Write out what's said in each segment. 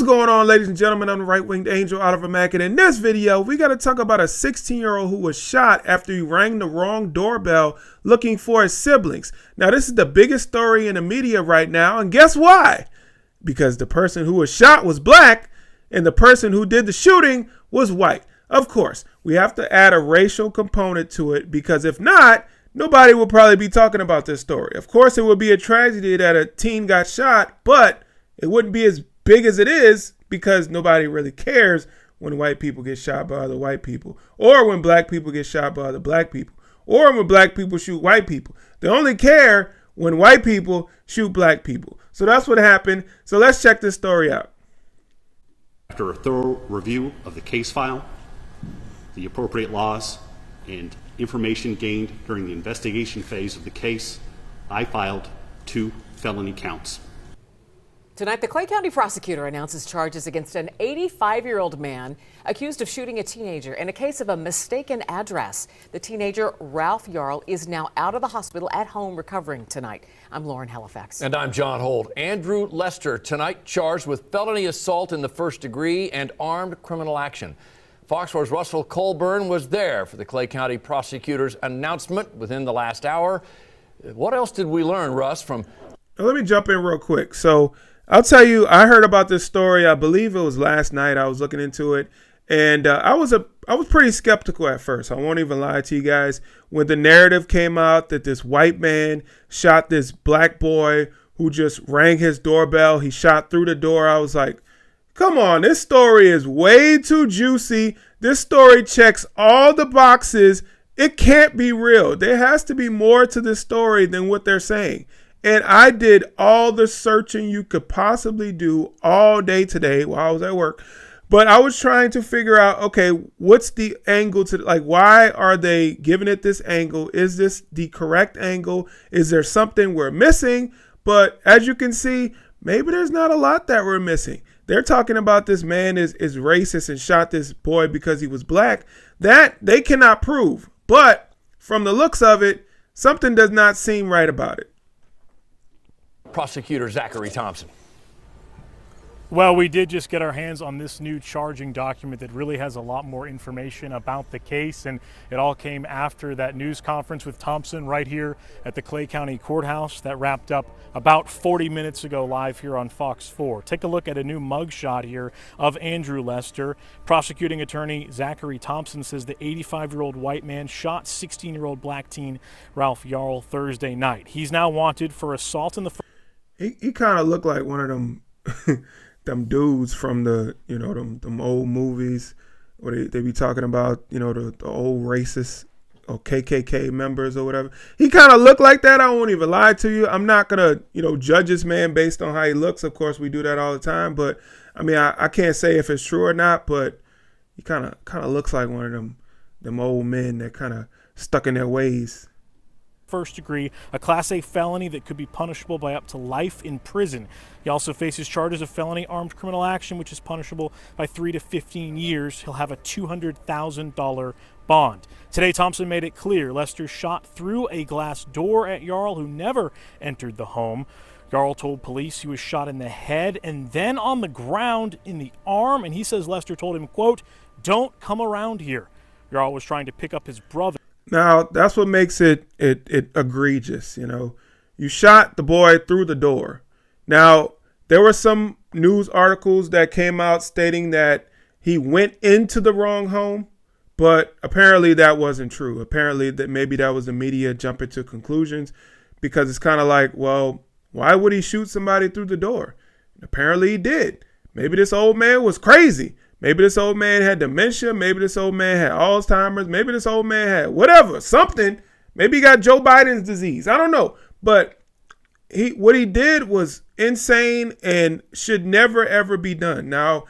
going on, ladies and gentlemen? I'm the right-winged angel, Oliver Mack, and in this video, we got to talk about a 16-year-old who was shot after he rang the wrong doorbell looking for his siblings. Now, this is the biggest story in the media right now, and guess why? Because the person who was shot was black, and the person who did the shooting was white. Of course, we have to add a racial component to it, because if not, nobody will probably be talking about this story. Of course, it would be a tragedy that a teen got shot, but it wouldn't be as big as it is because nobody really cares when white people get shot by other white people, or when black people get shot by other black people, or when black people shoot white people. They only care when white people shoot black people. So that's what happened. So let's check this story out. After a thorough review of the case file, the appropriate laws, and information gained during the investigation phase of the case, I filed 2 felony counts. Tonight, the Clay County prosecutor announces charges against an 85-year-old man accused of shooting a teenager in a case of a mistaken address. The teenager, Ralph Yarl, is now out of the hospital at home recovering tonight. I'm Lauren Halifax. And I'm John Holt. Andrew Lester tonight charged with felony assault in the first degree and armed criminal action. Fox 4's Russell Colburn was there for the Clay County prosecutor's announcement within the last hour. What else did we learn, Russ, from... Now, let me jump in real quick. So I'll tell you, I heard about this story. I believe it was last night. I was looking into it, and I was pretty skeptical at first. I won't even lie to you guys. When the narrative came out that this white man shot this black boy who just rang his doorbell, he shot through the door, I was like, come on, this story is way too juicy. This story checks all the boxes. It can't be real. There has to be more to this story than what they're saying. And I did all the searching you could possibly do all day today while I was at work. But I was trying to figure out, okay, what's the angle to, like, why are they giving it this angle? Is this the correct angle? Is there something we're missing? But as you can see, maybe there's not a lot that we're missing. They're talking about this man is racist and shot this boy because he was black. That they cannot prove. But from the looks of it, something does not seem right about it. Prosecutor Zachary Thompson. Well, we did just get our hands on this new charging document that really has a lot more information about the case, and it all came after that news conference with Thompson right here at the Clay County Courthouse that wrapped up about 40 minutes ago live here on Fox 4. Take a look at a new mugshot here of Andrew Lester. Prosecuting attorney Zachary Thompson says the 85-year-old white man shot 16-year-old black teen Ralph Yarl Thursday night. He's now wanted for assault in the... He kind of looked like one of them them dudes from the, you know, them old movies where they be talking about, you know, the old racist or KKK members or whatever. He kind of looked like that. I won't even lie to you. I'm not going to, you know, judge this man based on how he looks. Of course, we do that all the time. But, I mean, I can't say if it's true or not, but he kind of looks like one of them old men that kind of stuck in their ways. First degree, a Class A felony that could be punishable by up to life in prison. He also faces charges of felony armed criminal action, which is punishable by 3 to 15 years. He'll have a $200,000 bond. Today, Thompson made it clear Lester shot through a glass door at Yarl, who never entered the home. Yarl told police he was shot in the head and then on the ground in the arm, and he says Lester told him, quote, "Don't come around here." Yarl was trying to pick up his brother. Now, that's what makes it egregious, you know. You shot the boy through the door. Now, there were some news articles that came out stating that he went into the wrong home, but apparently that wasn't true. Apparently that maybe that was the media jumping to conclusions, because it's kind of like, well, why would he shoot somebody through the door? Apparently he did. Maybe this old man was crazy. Maybe this old man had dementia. Maybe this old man had Alzheimer's. Maybe this old man had whatever, something. Maybe he got Joe Biden's disease. I don't know. But what he did was insane and should never, ever be done. Now,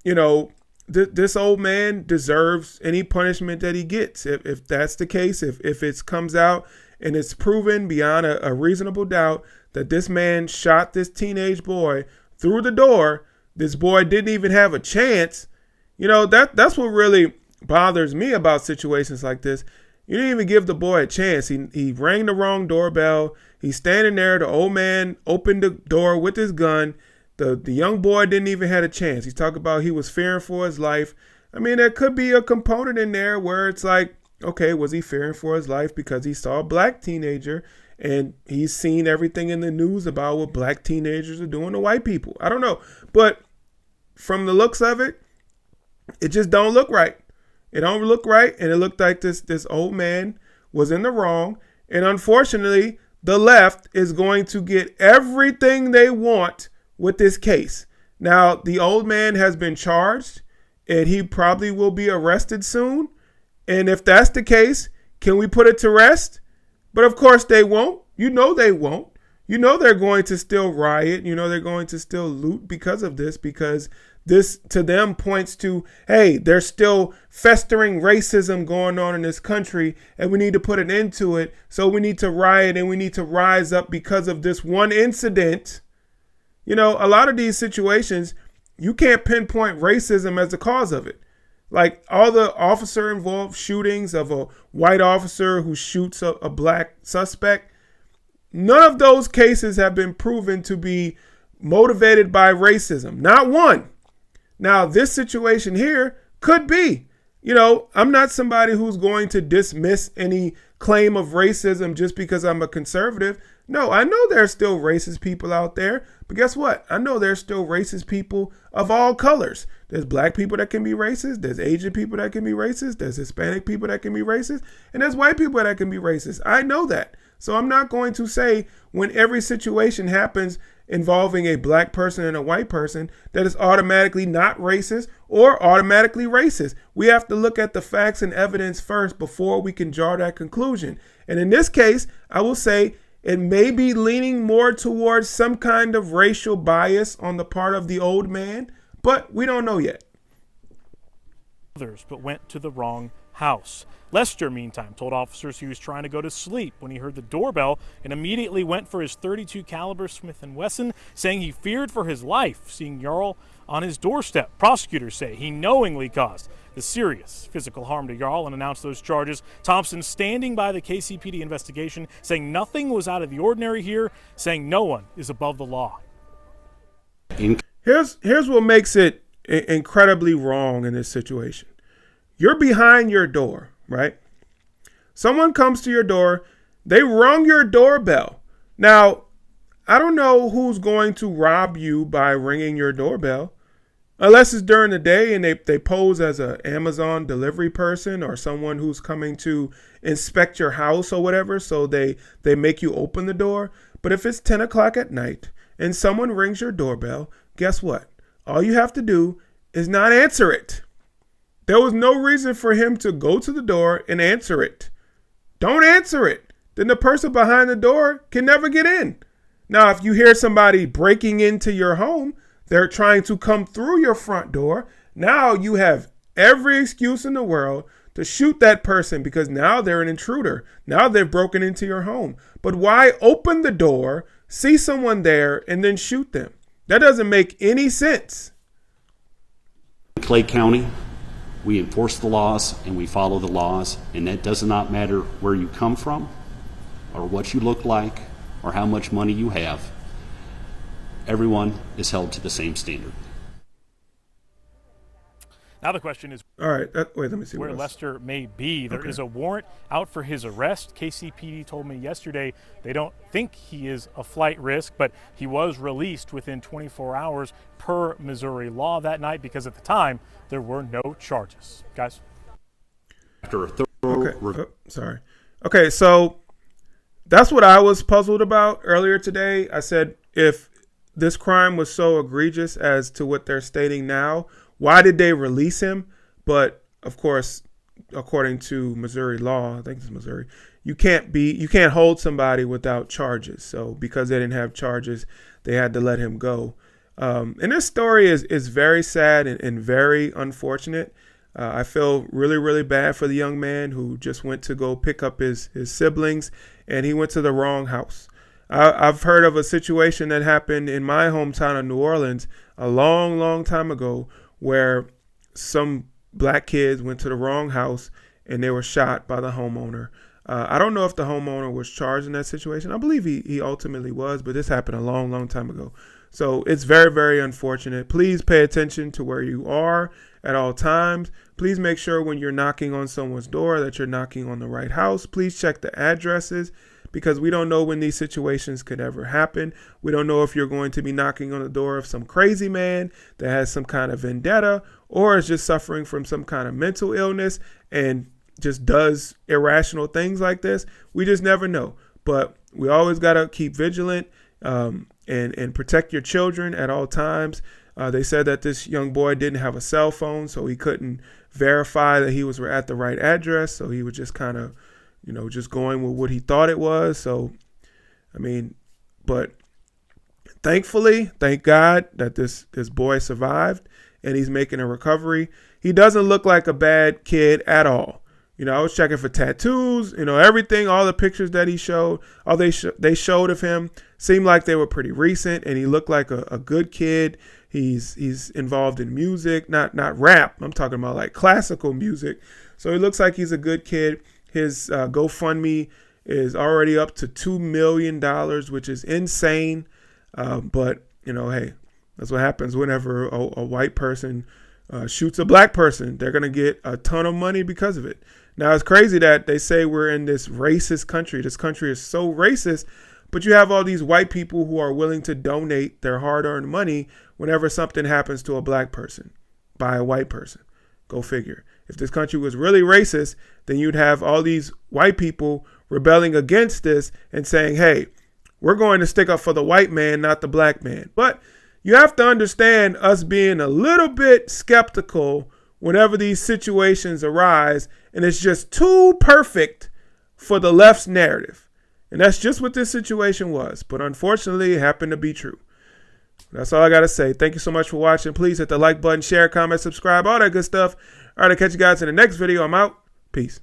you know, this old man deserves any punishment that he gets. If that's the case, if it comes out and it's proven beyond a reasonable doubt that this man shot this teenage boy through the door, this boy didn't even have a chance. You know, that's what really bothers me about situations like this. You didn't even give the boy a chance. He rang the wrong doorbell. He's standing there. The old man opened the door with his gun. The young boy didn't even have a chance. He's talking about he was fearing for his life. I mean, there could be a component in there where it's like, okay, was he fearing for his life because he saw a black teenager and he's seen everything in the news about what black teenagers are doing to white people? I don't know. But from the looks of it, it just don't look right. It don't look right. And it looked like this old man was in the wrong. And unfortunately, the left is going to get everything they want with this case. Now, the old man has been charged and he probably will be arrested soon. And if that's the case, can we put it to rest? But of course they won't. You know they won't. You know they're going to still riot. You know they're going to still loot because of this, because this to them points to, hey, there's still festering racism going on in this country and we need to put an end to it. So we need to riot and we need to rise up because of this one incident. You know, a lot of these situations, you can't pinpoint racism as the cause of it. Like all the officer involved shootings of a white officer who shoots a black suspect, none of those cases have been proven to be motivated by racism. Not one. Now, this situation here could be. You know, I'm not somebody who's going to dismiss any claim of racism just because I'm a conservative. No, I know there's still racist people out there, but guess what? I know there's still racist people of all colors. There's black people that can be racist. There's Asian people that can be racist. There's Hispanic people that can be racist. And there's white people that can be racist. I know that. So I'm not going to say when every situation happens involving a black person and a white person that is automatically not racist or automatically racist. We have to look at the facts and evidence first before we can draw that conclusion. And in this case, I will say it may be leaning more towards some kind of racial bias on the part of the old man, but we don't know yet. Others, but went to the wrong house. Lester, meantime, told officers he was trying to go to sleep when he heard the doorbell and immediately went for his .32 caliber Smith & Wesson, saying he feared for his life, seeing Yarl on his doorstep. Prosecutors say he knowingly caused the serious physical harm to Yarl and announced those charges. Thompson standing by the KCPD investigation, saying nothing was out of the ordinary here, saying no one is above the law. Here's what makes it incredibly wrong in this situation. You're behind your door, right? Someone comes to your door. They rung your doorbell. Now, I don't know who's going to rob you by ringing your doorbell, unless it's during the day and they pose as an Amazon delivery person or someone who's coming to inspect your house or whatever. So they make you open the door. But if it's 10 o'clock at night and someone rings your doorbell, guess what? All you have to do is not answer it. There was no reason for him to go to the door and answer it. Don't answer it. Then the person behind the door can never get in. Now, if you hear somebody breaking into your home, they're trying to come through your front door. Now you have every excuse in the world to shoot that person because now they're an intruder. Now they've broken into your home. But why open the door, see someone there, and then shoot them? That doesn't make any sense. Clay County, we enforce the laws and we follow the laws, and that does not matter where you come from or what you look like or how much money you have. Everyone is held to the same standard. Now the question is, all right, wait, let me see where Lester may be. There is a warrant out for his arrest. KCPD told me yesterday they don't think he is a flight risk, but he was released within 24 hours per Missouri law that night because at the time there were no charges. Guys? After a thorough Okay, so that's what I was puzzled about earlier today. I said, if this crime was so egregious as to what they're stating now, why did they release him? But of course, according to Missouri law, I think it's Missouri, you can't hold somebody without charges. So because they didn't have charges, they had to let him go. And this story is very sad and very unfortunate. I feel really, really bad for the young man who just went to go pick up his siblings, and he went to the wrong house. I've heard of a situation that happened in my hometown of New Orleans a long, long time ago, where some black kids went to the wrong house and they were shot by the homeowner. I don't know if the homeowner was charged in that situation. I believe he ultimately was, but this happened a long, long time ago. So it's very, very unfortunate. Please pay attention to where you are at all times. Please make sure when you're knocking on someone's door that you're knocking on the right house. Please check the addresses, because we don't know when these situations could ever happen. We don't know if you're going to be knocking on the door of some crazy man that has some kind of vendetta, or is just suffering from some kind of mental illness and just does irrational things like this. We just never know. But we always got to keep vigilant and protect your children at all times. They said that this young boy didn't have a cell phone, so he couldn't verify that he was at the right address. So he was just kind of, just going with what he thought it was. So, but thankfully, thank God that this boy survived and he's making a recovery. He doesn't look like a bad kid at all. I was checking for tattoos, everything, all the pictures that he showed, all they showed of him seemed like they were pretty recent, and he looked like a good kid. He's involved in music, not rap. I'm talking about like classical music. So he looks like he's a good kid. His GoFundMe is already up to $2 million, which is insane. But hey, that's what happens whenever a white person shoots a black person. They're going to get a ton of money because of it. Now, it's crazy that they say we're in this racist country. This country is so racist, but you have all these white people who are willing to donate their hard-earned money whenever something happens to a black person by a white person. Go figure. If this country was really racist, then you'd have all these white people rebelling against this and saying, hey, we're going to stick up for the white man, not the black man. But you have to understand us being a little bit skeptical whenever these situations arise, and it's just too perfect for the left's narrative. And that's just what this situation was. But unfortunately, it happened to be true. That's all I got to say. Thank you so much for watching. Please hit the like button, share, comment, subscribe, all that good stuff. All right, I'll catch you guys in the next video. I'm out. Peace.